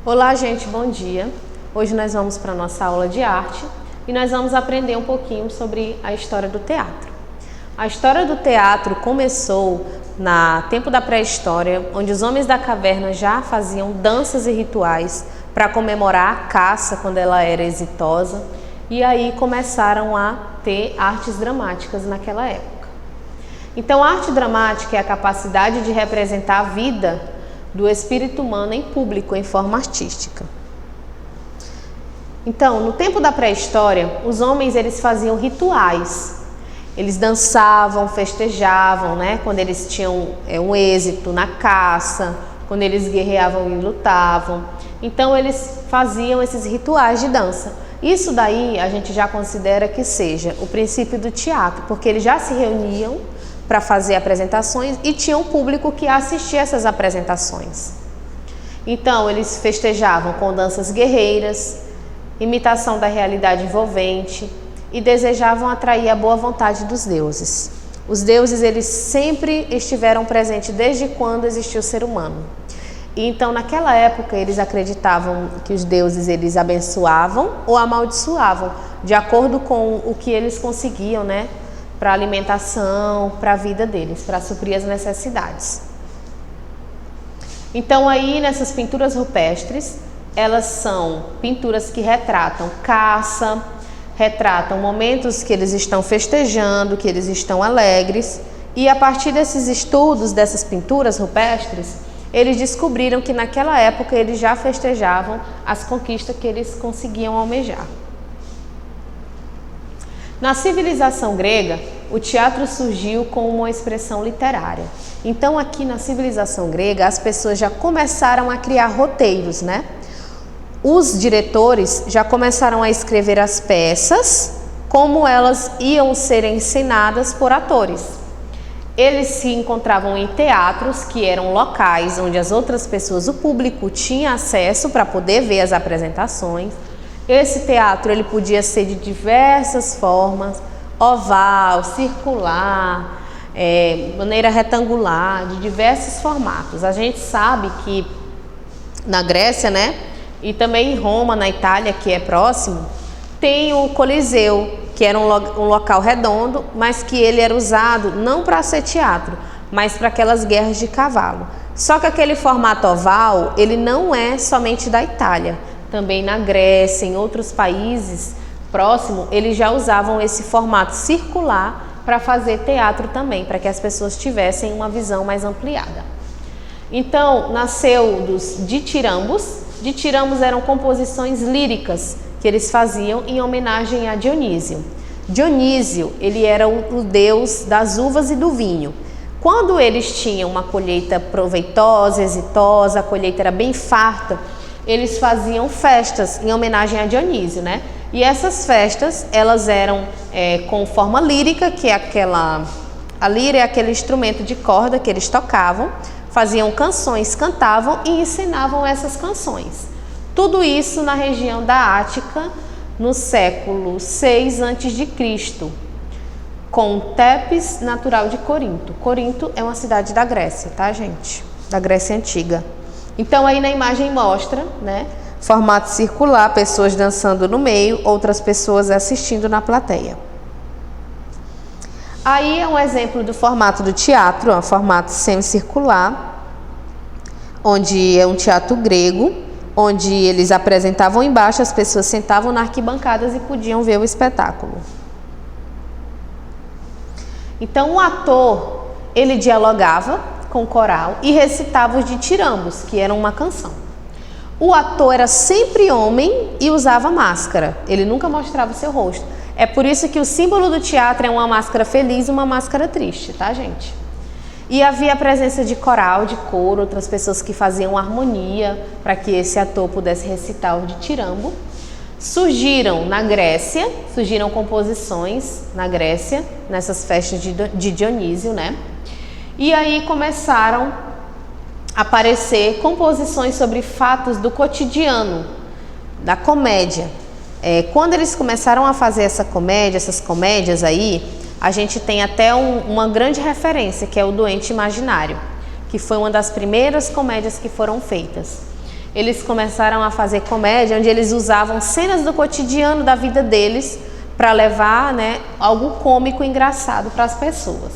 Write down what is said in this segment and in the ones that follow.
Olá, gente, bom dia. Hoje nós vamos para a nossa aula de arte e nós vamos aprender um pouquinho sobre a história do teatro. A história do teatro começou no tempo da pré-história, onde os homens da caverna já faziam danças e rituais para comemorar a caça quando ela era exitosa, e aí começaram a ter artes dramáticas naquela época. Então, a arte dramática é a capacidade de representar a vida do espírito humano em público, em forma artística. Então, no tempo da pré-história, os homens eles faziam rituais. Eles dançavam, festejavam, né? Quando eles tinham um êxito na caça, quando eles guerreavam e lutavam. Então, eles faziam esses rituais de dança. Isso daí a gente já considera que seja o princípio do teatro, porque eles já se reuniam para fazer apresentações e tinha um público que assistia essas apresentações. Então, eles festejavam com danças guerreiras, imitação da realidade envolvente e desejavam atrair a boa vontade dos deuses. Os deuses, eles sempre estiveram presentes desde quando existiu o ser humano. E então, naquela época, eles acreditavam que os deuses, eles abençoavam ou amaldiçoavam, de acordo com o que eles conseguiam, né? Para a alimentação, para a vida deles, para suprir as necessidades. Então aí nessas pinturas rupestres, elas são pinturas que retratam caça, retratam momentos que eles estão festejando, que eles estão alegres, e a partir desses estudos dessas pinturas rupestres, eles descobriram que naquela época eles já festejavam as conquistas que eles conseguiam almejar. Na civilização grega, o teatro surgiu como uma expressão literária. Então, aqui na civilização grega, as pessoas já começaram a criar roteiros, né? Os diretores já começaram a escrever as peças, como elas iam ser ensinadas por atores. Eles se encontravam em teatros, que eram locais onde as outras pessoas, o público, tinha acesso para poder ver as apresentações. Esse teatro ele podia ser de diversas formas, oval, circular, maneira retangular, de diversos formatos. A gente sabe que na Grécia, né, e também em Roma, na Itália, que é próximo, tem o Coliseu, que era um local redondo, mas que ele era usado não para ser teatro, mas para aquelas guerras de cavalo. Só que aquele formato oval, ele não é somente da Itália. Também na Grécia, em outros países próximos, eles já usavam esse formato circular para fazer teatro também, para que as pessoas tivessem uma visão mais ampliada. Então, nasceu dos ditirambos. Ditirambos eram composições líricas que eles faziam em homenagem a Dionísio. Dionísio, ele era o deus das uvas e do vinho. Quando eles tinham uma colheita proveitosa, exitosa, a colheita era bem farta, eles faziam festas em homenagem a Dionísio, né? E essas festas, elas eram com forma lírica, que é a lira é aquele instrumento de corda que eles tocavam, faziam canções, cantavam e ensinavam essas canções. Tudo isso na região da Ática, no século 6 a.C., com Tepes, natural de Corinto. Corinto é uma cidade da Grécia, tá, gente? Da Grécia Antiga. Então aí na imagem mostra, né, formato circular, pessoas dançando no meio, outras pessoas assistindo na plateia. Aí é um exemplo do formato do teatro, um formato semicircular, onde é um teatro grego, onde eles apresentavam embaixo, as pessoas sentavam nas arquibancadas e podiam ver o espetáculo. Então o ator, ele dialogava com o coral e recitava os ditirambos, que eram uma canção. O ator era sempre homem e usava máscara, ele nunca mostrava o seu rosto. É por isso que o símbolo do teatro é uma máscara feliz e uma máscara triste, tá, gente? E havia a presença de coral, de coro, outras pessoas que faziam harmonia para que esse ator pudesse recitar o ditirambo. Surgiram na Grécia, surgiram composições na Grécia, nessas festas de Dionísio, né? E aí começaram a aparecer composições sobre fatos do cotidiano, da comédia. Quando eles começaram a fazer essas comédias aí, a gente tem até uma grande referência, que é o Doente Imaginário, que foi uma das primeiras comédias que foram feitas. eles começaram a fazer comédia, onde eles usavam cenas do cotidiano da vida deles para levar, né, algo cômico e engraçado para as pessoas.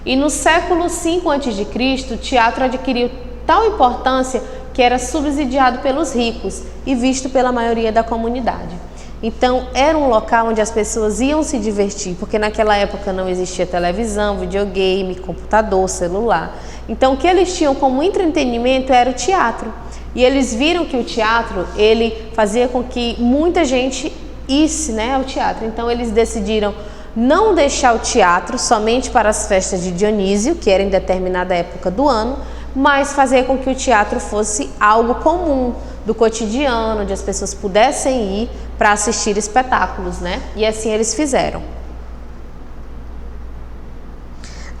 E no século V a.C., o teatro adquiriu tal importância que era subsidiado pelos ricos e visto pela maioria da comunidade. Então, era um local onde as pessoas iam se divertir, porque naquela época não existia televisão, videogame, computador, celular. Então, o que eles tinham como entretenimento era o teatro. E eles viram que o teatro, ele fazia com que muita gente isse, né, ao teatro. Então, eles decidiram não deixar o teatro somente para as festas de Dionísio, que era em determinada época do ano, mas fazer com que o teatro fosse algo comum, do cotidiano, onde as pessoas pudessem ir para assistir espetáculos, né? E assim eles fizeram.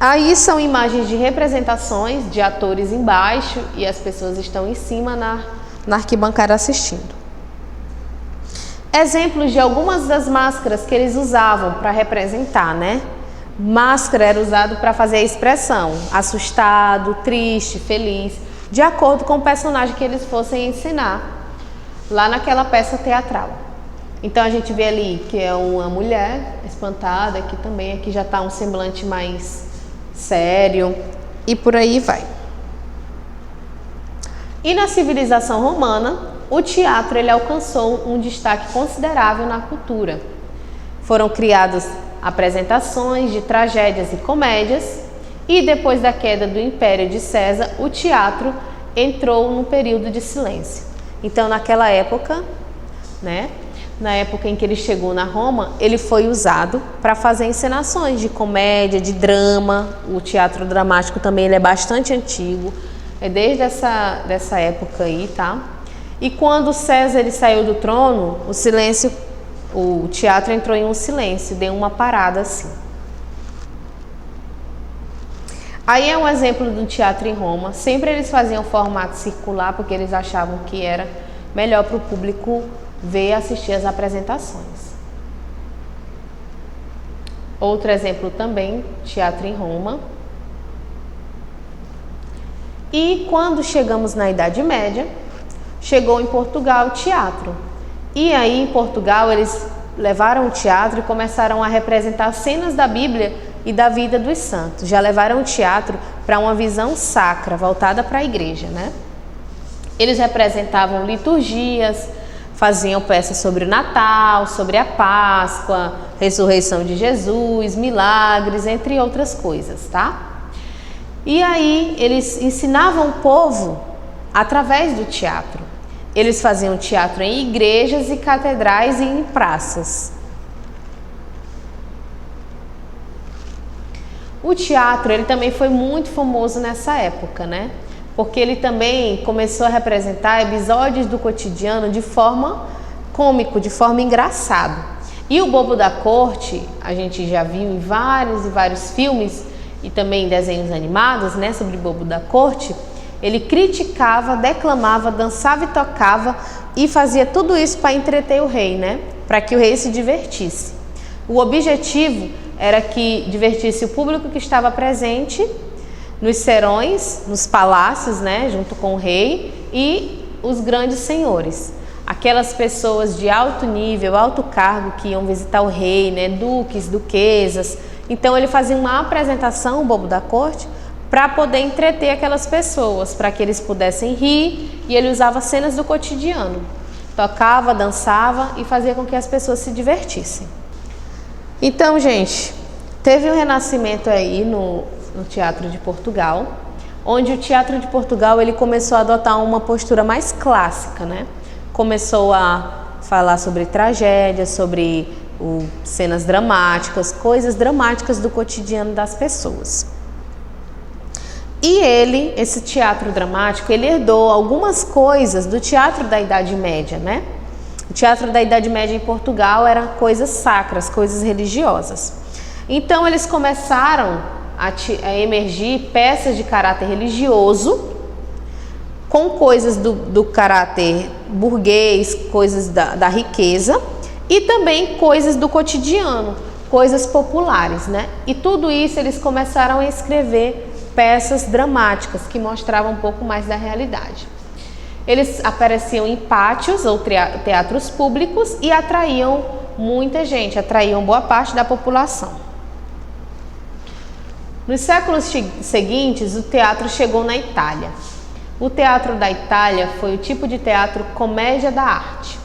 Aí são imagens de representações de atores embaixo e as pessoas estão em cima na arquibancada assistindo. Exemplos de algumas das máscaras que eles usavam para representar, né? Máscara era usado para fazer a expressão assustado, triste, feliz, de acordo com o personagem que eles fossem ensinar lá naquela peça teatral. Então a gente vê ali que é uma mulher espantada, aqui também, aqui já está um semblante mais sério e por aí vai. E na civilização romana, o teatro ele alcançou um destaque considerável na cultura. Foram criadas apresentações de tragédias e comédias, e depois da queda do Império de César, o teatro entrou num período de silêncio. Então, naquela época, né, na época em que ele chegou na Roma, ele foi usado para fazer encenações de comédia, de drama. O teatro dramático também ele é bastante antigo, é desde dessa época aí, tá? E quando César ele saiu do trono, o teatro entrou em um silêncio, deu uma parada assim. Aí é um exemplo do teatro em Roma. Sempre eles faziam formato circular porque eles achavam que era melhor para o público ver e assistir as apresentações. Outro exemplo também, teatro em Roma. E quando chegamos na Idade Média, chegou em Portugal o teatro. E aí em Portugal eles levaram o teatro e começaram a representar cenas da Bíblia e da vida dos santos. Já levaram o teatro para uma visão sacra, voltada para a igreja, né? Eles representavam liturgias, faziam peças sobre o Natal, sobre a Páscoa, ressurreição de Jesus, milagres, entre outras coisas, tá? E aí eles ensinavam o povo através do teatro. Eles faziam teatro em igrejas e catedrais e em praças. O teatro ele também foi muito famoso nessa época, né? Porque ele também começou a representar episódios do cotidiano de forma cômica, de forma engraçada. E o Bobo da Corte, a gente já viu em vários e vários filmes e também desenhos animados, né, sobre Bobo da Corte. Ele criticava, declamava, dançava e tocava e fazia tudo isso para entreter o rei, né? Para que o rei se divertisse. O objetivo era que divertisse o público que estava presente nos serões, nos palácios, né? Junto com o rei e os grandes senhores. Aquelas pessoas de alto nível, alto cargo que iam visitar o rei, né? Duques, duquesas. Então ele fazia uma apresentação, o Bobo da Corte, para poder entreter aquelas pessoas, para que eles pudessem rir, e ele usava cenas do cotidiano. Tocava, dançava e fazia com que as pessoas se divertissem. Então, gente, teve um renascimento aí no Teatro de Portugal, onde o Teatro de Portugal ele começou a adotar uma postura mais clássica, né? Começou a falar sobre tragédias, sobre cenas dramáticas, coisas dramáticas do cotidiano das pessoas. E esse teatro dramático, ele herdou algumas coisas do teatro da Idade Média, né? O teatro da Idade Média em Portugal eram coisas sacras, coisas religiosas. Então eles começaram a emergir peças de caráter religioso, com coisas do caráter burguês, coisas da riqueza, e também coisas do cotidiano, coisas populares, né? E tudo isso eles começaram a escrever peças dramáticas que mostravam um pouco mais da realidade. Eles apareciam em pátios ou teatros públicos e atraíam muita gente, atraíam boa parte da população. Nos séculos seguintes, o teatro chegou na Itália. O teatro da Itália foi o tipo de teatro comédia da arte.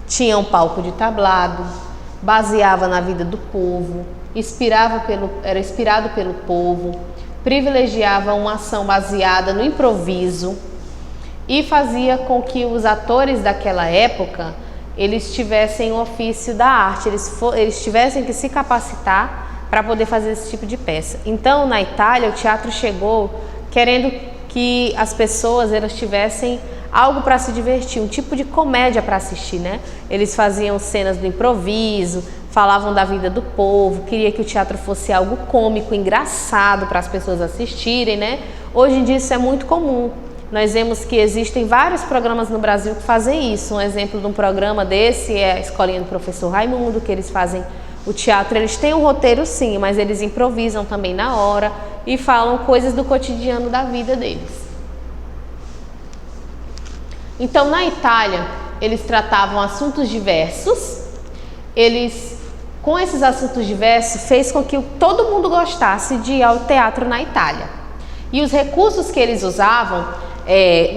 Tinha um palco de tablado, baseava na vida do povo, era inspirado pelo povo, privilegiava uma ação baseada no improviso e fazia com que os atores daquela época eles tivessem o ofício da arte, eles tivessem que se capacitar para poder fazer esse tipo de peça. Então, na Itália, o teatro chegou querendo que as pessoas elas tivessem algo para se divertir, um tipo de comédia para assistir, né? Eles faziam cenas do improviso, falavam da vida do povo, queria que o teatro fosse algo cômico, engraçado para as pessoas assistirem, né? Hoje em dia isso é muito comum. Nós vemos que existem vários programas no Brasil que fazem isso. Um exemplo de um programa desse é a Escolinha do Professor Raimundo, que eles fazem o teatro. Eles têm um roteiro sim, mas eles improvisam também na hora e falam coisas do cotidiano da vida deles. Então, na Itália, eles tratavam assuntos diversos. Com esses assuntos diversos, fez com que todo mundo gostasse de ir ao teatro na Itália. E os recursos que eles usavam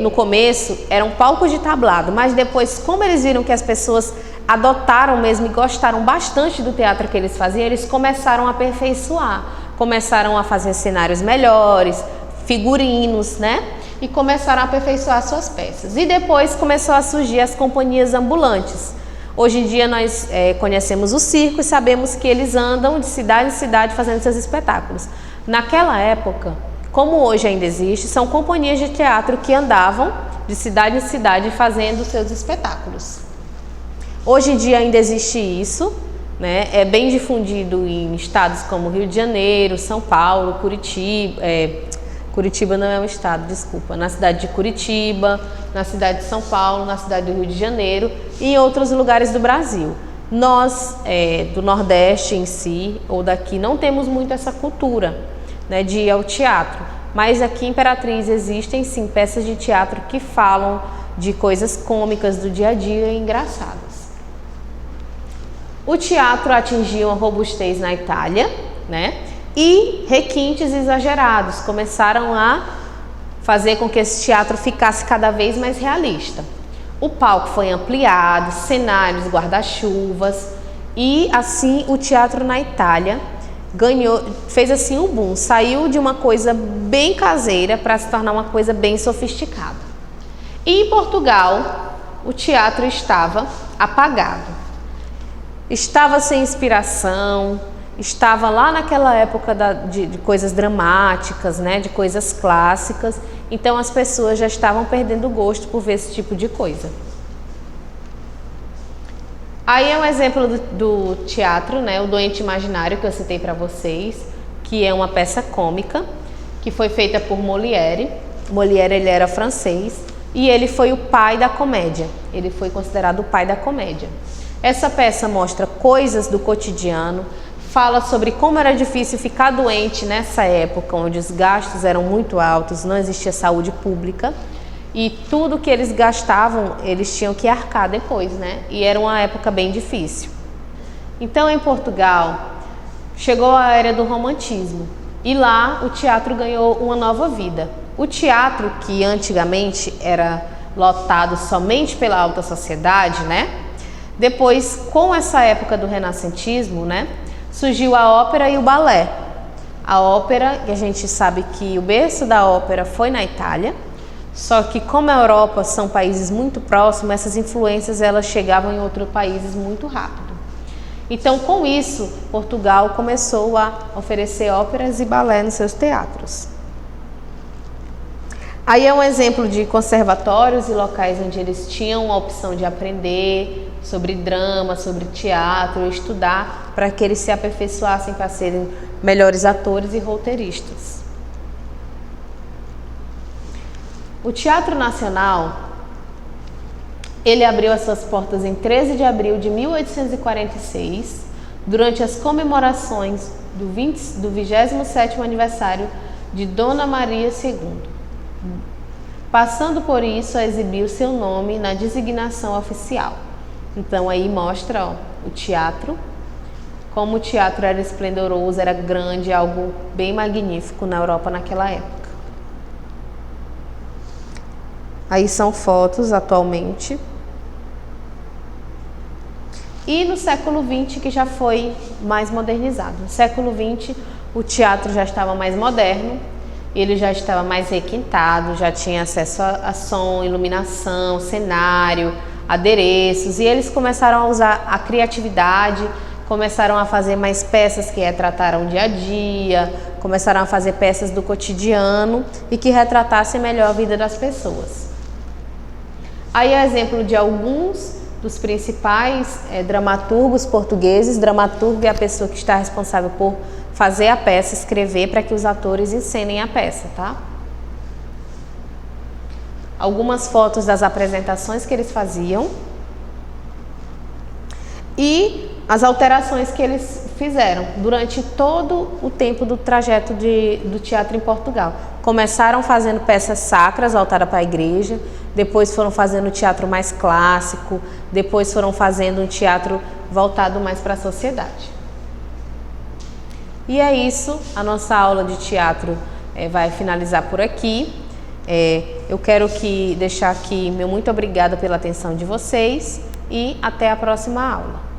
no começo eram palcos de tablado, mas depois, como eles viram que as pessoas adotaram mesmo e gostaram bastante do teatro que eles faziam, eles começaram a aperfeiçoar, começaram a fazer cenários melhores, figurinos, né? E começaram a aperfeiçoar suas peças. E depois começou a surgir as companhias ambulantes. Hoje em dia nós conhecemos o circo e sabemos que eles andam de cidade em cidade fazendo seus espetáculos. Naquela época, como hoje ainda existe, são companhias de teatro que andavam de cidade em cidade fazendo seus espetáculos. Hoje em dia ainda existe isso, né? É bem difundido em estados como Rio de Janeiro, São Paulo, Curitiba, Curitiba não é um estado, desculpa, na cidade de Curitiba, na cidade de São Paulo, na cidade do Rio de Janeiro e em outros lugares do Brasil. Nós, do Nordeste em si, ou daqui, não temos muito essa cultura, né, de ir ao teatro, mas aqui em Imperatriz existem sim peças de teatro que falam de coisas cômicas do dia a dia e engraçadas. O teatro atingiu uma robustez na Itália, né? E requintes exagerados começaram a fazer com que esse teatro ficasse cada vez mais realista. O palco foi ampliado, cenários, guarda-chuvas e assim o teatro na Itália fez assim um boom, saiu de uma coisa bem caseira para se tornar uma coisa bem sofisticada. E em Portugal, o teatro estava apagado, estava sem inspiração, estava lá naquela época de coisas dramáticas, né, de coisas clássicas, então as pessoas já estavam perdendo o gosto por ver esse tipo de coisa. Aí é um exemplo do teatro, né, o Doente Imaginário, que eu citei para vocês, que é uma peça cômica, que foi feita por Molière. Molière, ele era francês, e ele foi o pai da comédia, ele foi considerado o pai da comédia. Essa peça mostra coisas do cotidiano, fala sobre como era difícil ficar doente nessa época, onde os gastos eram muito altos, não existia saúde pública e tudo que eles gastavam, eles tinham que arcar depois, né? E era uma época bem difícil. Então, em Portugal, chegou a era do romantismo e lá o teatro ganhou uma nova vida. O teatro, que antigamente era lotado somente pela alta sociedade, né? Depois, com essa época do renascentismo, né? Surgiu a ópera e o balé. A ópera, que a gente sabe que o berço da ópera foi na Itália, só que como a Europa são países muito próximos, essas influências elas chegavam em outros países muito rápido. Então, com isso, Portugal começou a oferecer óperas e balé nos seus teatros. Aí é um exemplo de conservatórios e locais onde eles tinham a opção de aprender sobre drama, sobre teatro, estudar para que eles se aperfeiçoassem para serem melhores atores e roteiristas. O Teatro Nacional, ele abriu as suas portas em 13 de abril de 1846, durante as comemorações do 27º aniversário de Dona Maria II. passando por isso a exibir o seu nome na designação oficial. Então aí mostra, ó, o teatro, como o teatro era esplendoroso, era grande, algo bem magnífico na Europa naquela época. Aí são fotos atualmente. E no século XX, que já foi mais modernizado. No século XX, o teatro já estava mais moderno, ele já estava mais requintado, já tinha acesso a som, iluminação, cenário, adereços, e eles começaram a usar a criatividade, começaram a fazer mais peças que retrataram o dia a dia, começaram a fazer peças do cotidiano e que retratassem melhor a vida das pessoas. Aí é exemplo de alguns dos principais dramaturgos portugueses. Dramaturgo é a pessoa que está responsável por fazer a peça, escrever para que os atores encenem a peça, tá? Algumas fotos das apresentações que eles faziam e as alterações que eles fizeram durante todo o tempo do trajeto do teatro em Portugal. Começaram fazendo peças sacras voltadas para a igreja, depois foram fazendo teatro mais clássico, depois foram fazendo um teatro voltado mais para a sociedade. E é isso, a nossa aula de teatro vai finalizar por aqui. Eu quero deixar aqui meu muito obrigada pela atenção de vocês e até a próxima aula.